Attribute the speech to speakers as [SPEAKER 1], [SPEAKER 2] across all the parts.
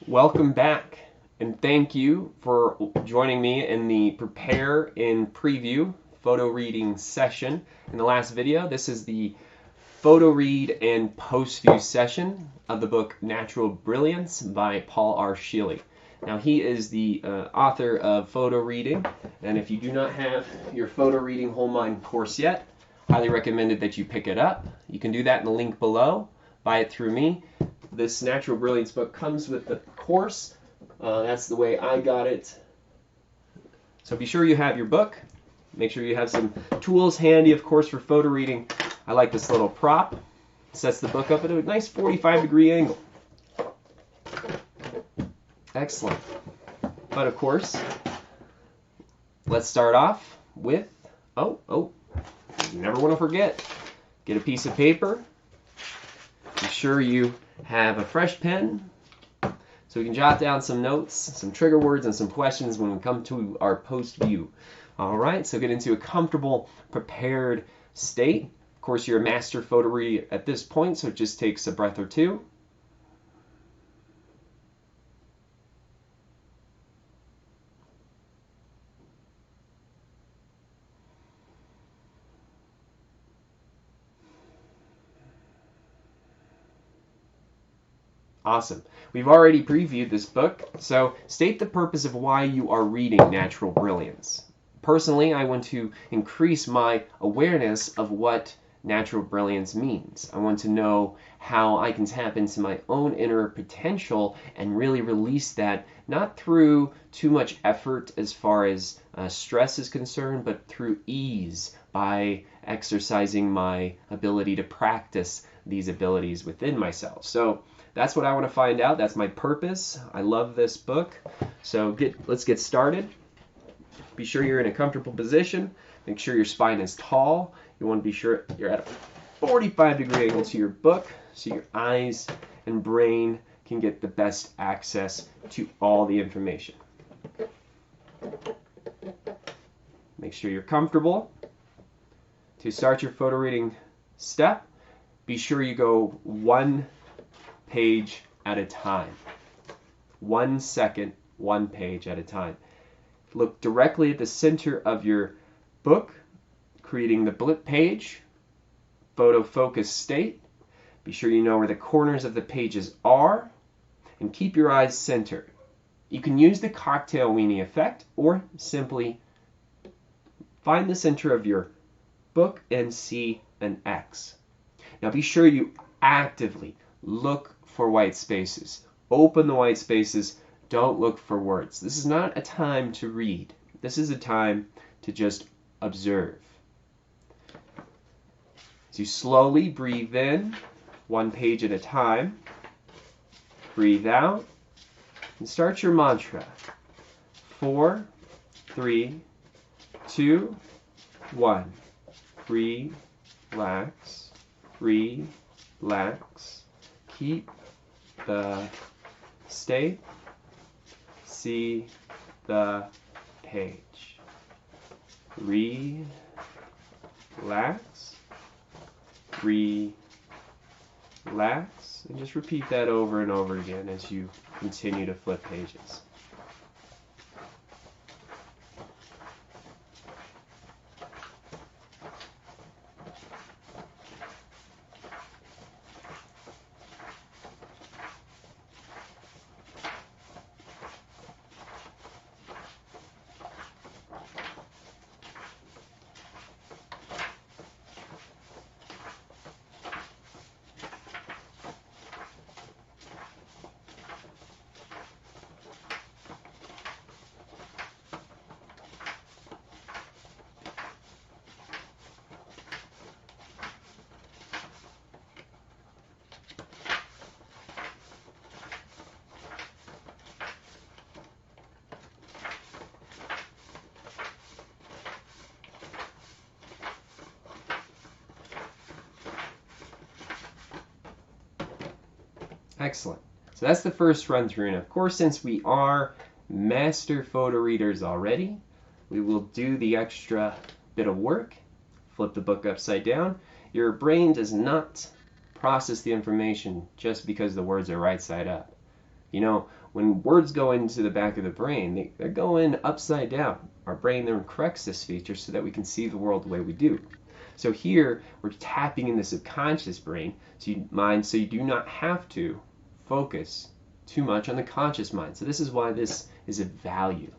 [SPEAKER 1] Welcome back, and thank you for joining me in the Prepare in Preview photo reading session. In the last video, this is the photo read and Postview session of the book Natural Brilliance by Paul R. Scheele. Now, he is the author of Photo Reading, and if you do not have your Photo Reading Whole Mind course yet, highly recommended that you pick it up. You can do that in the link below. Buy it through me. This Natural Brilliance book comes with the course. That's the way I got it. So be sure you have your book. Make sure you have some tools handy, of course, for photo reading. I like this little prop. It sets the book up at a nice 45-degree angle. Excellent. But of course, let's start off with, you never want to forget, get a piece of paper. Be sure you have a fresh pen so we can jot down some notes, some trigger words, and some questions when we come to our post view. All right, so get into a comfortable, prepared state. Of course, you're a master photo reader at this point, so it just takes a breath or two. Awesome. We've already previewed this book, so state the purpose of why you are reading Natural Brilliance. Personally, I want to increase my awareness of what natural brilliance means. I want to know how I can tap into my own inner potential and really release that, not through too much effort as far as stress is concerned, but through ease by exercising my ability to practice these abilities within myself. So that's what I want to find out. That's my purpose. I love this book. So let's get started. Be sure you're in a comfortable position. Make sure your spine is tall. You want to be sure you're at a 45-degree angle to your book so your eyes and brain can get the best access to all the information. Make sure you're comfortable. To start your photo reading step, be sure you go one page at a time. 1 second, one page at a time. Look directly at the center of your book, creating the blip page, photo focus state. Be sure you know where the corners of the pages are, and keep your eyes centered. You can use the cocktail weenie effect, or simply find the center of your book and see an X. Now be sure you actively look for white spaces. Open the white spaces. Don't look for words. This is not a time to read. This is a time to just observe. As you slowly breathe in, one page at a time, breathe out, and start your mantra. 4, 3, 2, 1. Relax, relax. Keep the state. See the page. Relax, relax, and just repeat that over and over again as you continue to flip pages. Excellent. So that's the first run through. And of course, since we are master photo readers already, we will do the extra bit of work. Flip the book upside down. Your brain does not process the information just because the words are right side up. You know, when words go into the back of the brain, they're going upside down. Our brain then corrects this feature so that we can see the world the way we do. So here, we're tapping in the subconscious brain, so you do not have to focus too much on the conscious mind. So this is why this is of value.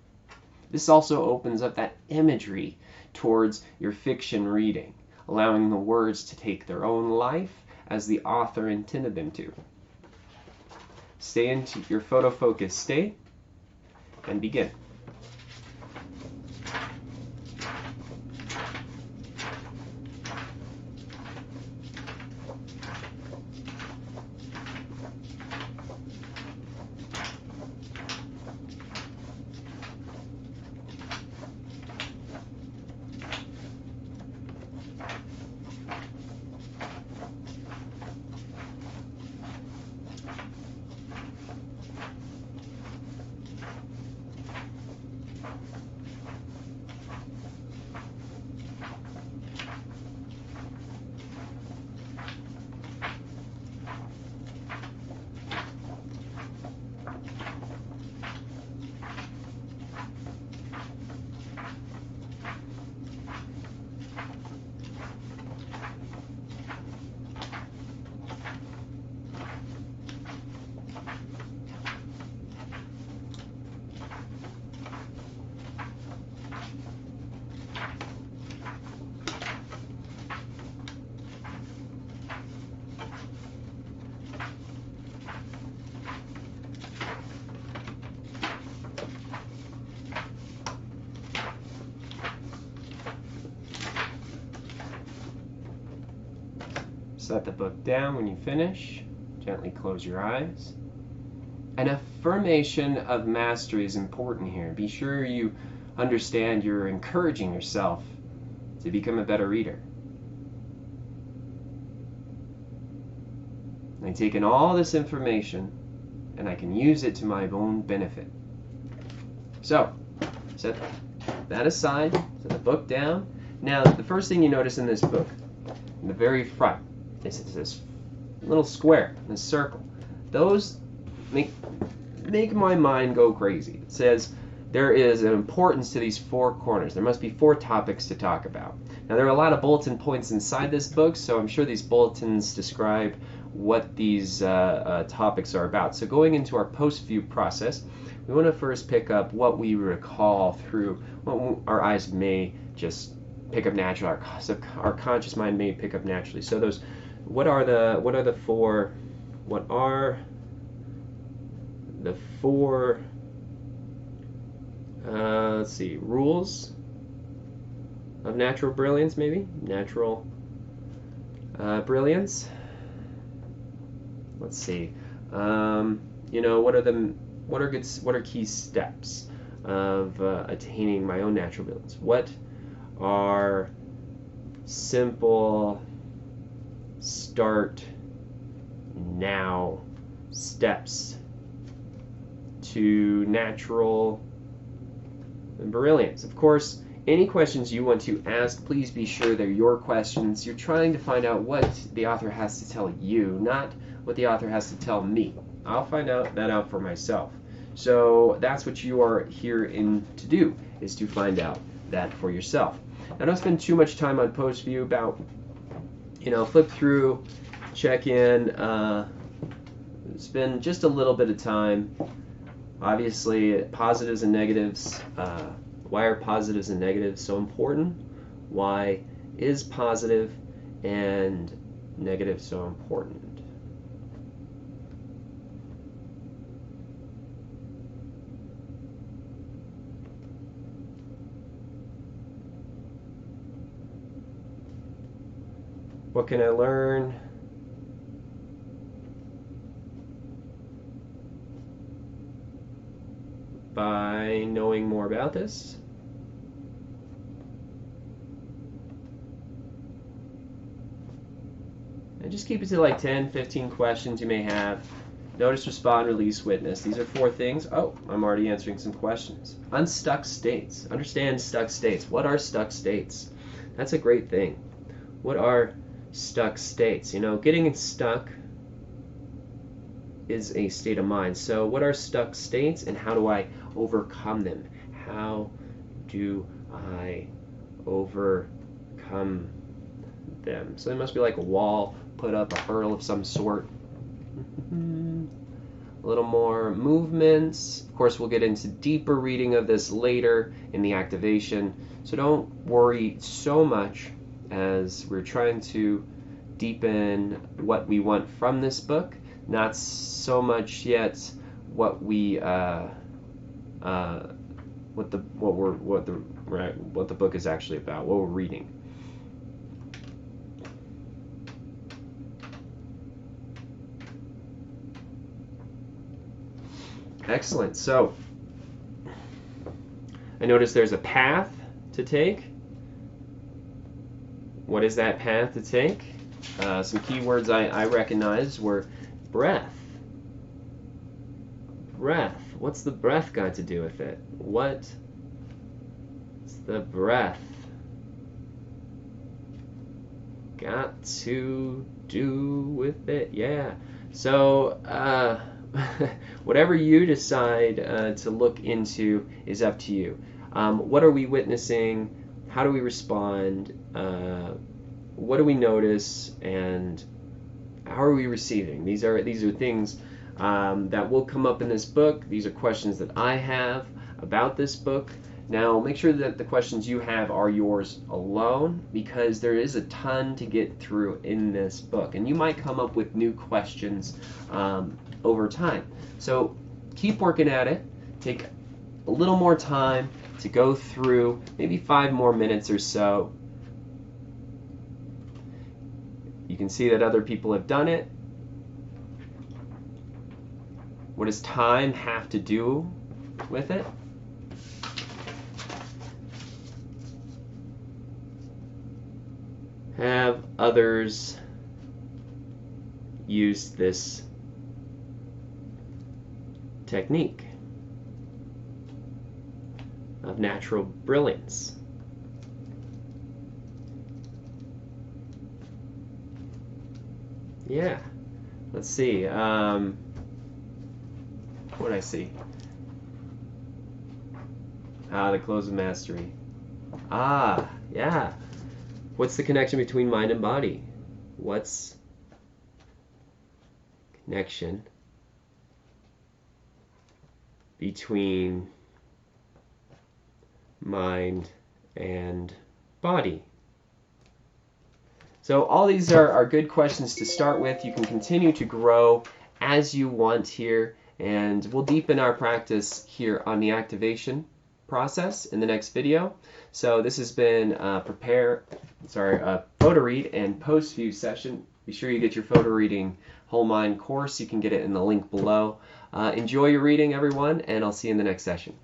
[SPEAKER 1] This also opens up that imagery towards your fiction reading, allowing the words to take their own life as the author intended them to. Stay into your photo focus state and begin. Set the book down when you finish. Gently close your eyes. An affirmation of mastery is important here. Be sure you understand you're encouraging yourself to become a better reader. I take in all this information and I can use it to my own benefit. So, set that aside, set the book down. Now, the first thing you notice in this book, in the very front, is this little square, this circle. Those make my mind go crazy. It says there is an importance to these four corners. There must be 4 topics to talk about. Now, there are a lot of bulletin points inside this book, so I'm sure these bulletins describe what these topics are about. So going into our Postview process, we want to first pick up what we recall through what our eyes may just pick up naturally, our conscious mind may pick up naturally. So those, what are the four let's see, rules of natural brilliance, maybe natural brilliance. Let's see. You know, what are key steps of attaining my own natural brilliance? What are simple start now steps to natural brilliance? Of course, any questions you want to ask, please be sure they're your questions. You're trying to find out what the author has to tell you, not what the author has to tell me. I'll find that out for myself. So that's what you are here to do, is to find out that for yourself. Now, don't spend too much time on Postview. About, flip through, check in, spend just a little bit of time. Obviously, positives and negatives. Why are positives and negatives so important? Why is positive and negative so important? What can I learn by knowing more about this? And just keep it to like 10, 15 questions you may have. Notice, respond, release, witness. These are 4 things. Oh, I'm already answering some questions. Unstuck states. Understand stuck states. What are stuck states? That's a great thing. What are stuck states? Getting stuck is a state of mind. So what are stuck states and how do I overcome them? How do I overcome them? So there must be like a wall put up, a hurdle of some sort. A little more movements. Of course, we'll get into deeper reading of this later in the activation. So don't worry so much as we're trying to deepen what we want from this book. Not so much yet what we what the book is actually about, what we're reading. Excellent. So I notice there's a path to take. What is that path to take? Some keywords I recognized were breath. Breath. What's the breath got to do with it? What's the breath got to do with it? Yeah. So whatever you decide to look into is up to you. What are we witnessing? How do we respond? What do we notice? And how are we receiving? These are things that will come up in this book. These are questions that I have about this book. Now, make sure that the questions you have are yours alone, because there is a ton to get through in this book, and you might come up with new questions over time. So keep working at it. Take a little more time to go through, maybe 5 more minutes or so. You can see that other people have done it. What does time have to do with it? Have others use this technique of natural brilliance? Yeah. Let's see. What did I see? The close of mastery. Yeah. What's the connection between mind and body? What's connection between mind and body? So all these are good questions to start with. You can continue to grow as you want here, and we'll deepen our practice here on the activation process in the next video. So this has been PhotoRead and Postview session. Be sure you get your photo reading whole mind course. You can get it in the link below. Enjoy your reading, everyone, and I'll see you in the next session.